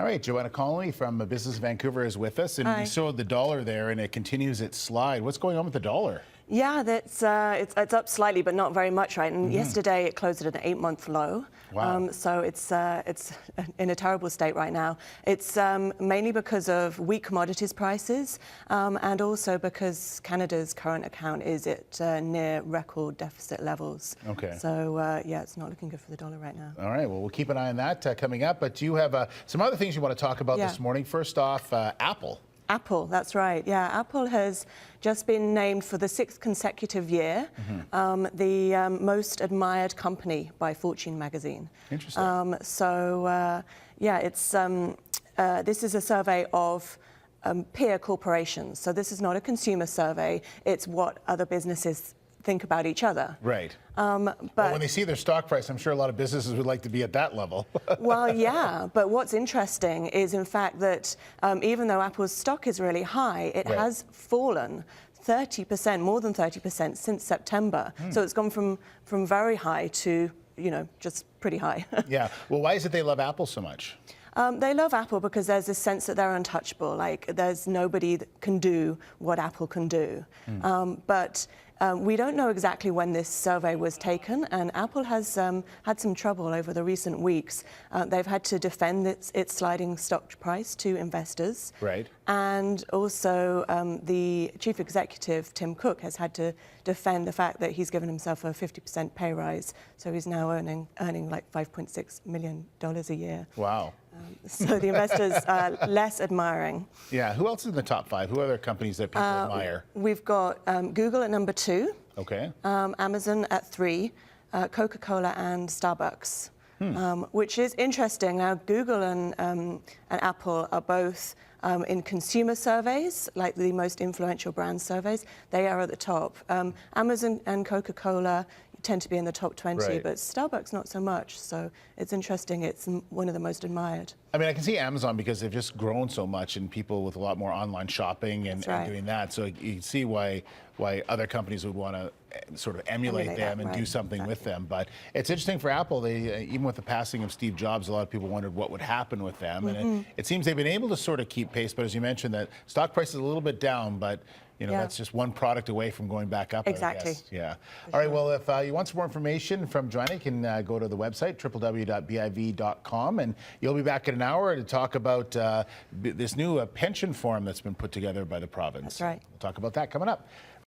All right, Joanna Connolly from Business Vancouver is with us, and Hi. we saw the dollar there, and it continues its slide. What's going on with the dollar? Yeah, it's up slightly, but not very much, right? And yesterday it closed at an 8-month low. Wow. So it's in a terrible state right now. It's mainly because of weak commodities prices, and also because Canada's current account is at near record deficit levels. Okay. So yeah, it's not looking good for the dollar right now. All right, well, we'll keep an eye on that coming up. But you have some other things you want to talk about this morning. First off, Apple. Apple, that's right. Yeah, Apple has just been named for the 6th consecutive year the most admired company by Fortune magazine. Interesting. Yeah, it's this is a survey of peer corporations. So this is not a consumer survey. It's what other businesses think about each other. Right. But when they see their stock price, I'm sure a lot of businesses would like to be at that level. Well, yeah, but what's interesting is, in fact, that even though Apple's stock is really high, it has fallen 30%, more than 30% since September. So it's gone from very high to, just pretty high. Yeah. Well, why is it they love Apple so much? They love Apple because there's this sense that they're untouchable. Like, there's nobody that can do what Apple can do. But we don't know exactly when this survey was taken, and Apple has had some trouble over the recent weeks. They've had to defend its sliding stock price to investors. Right. And also the chief executive, Tim Cook, has had to defend the fact that he's given himself a 50% pay rise. So he's now earning like $5.6 million a year. Wow. So the investors are less admiring. Yeah. Who else is in the top 5? Who are other companies that people admire? We've got Google at number 2. Okay. Amazon at 3, Coca-Cola and Starbucks, which is interesting. Now, Google and Apple are both in consumer surveys, like the most influential brand surveys. They are at the top. Amazon and Coca-Cola tend to be in the top 20, but Starbucks not so much. So it's interesting. It's one of the most admired. I mean, I can see Amazon because they've just grown so much, and people with a lot more online shopping and doing that. So you can see why other companies would want to sort of emulate them and do something with them. But it's interesting for Apple. They even with the passing of Steve Jobs, a lot of people wondered what would happen with them. And it seems they've been able to sort of keep pace. But as you mentioned, that stock price is a little bit down, but that's just one product away from going back up. Exactly. I guess. Yeah. All right. Well, if you want some more information from Joanna, you can go to the website, www.biv.com, and you'll be back in an hour to talk about this new pension form that's been put together by the province. That's right. We'll talk about that coming up.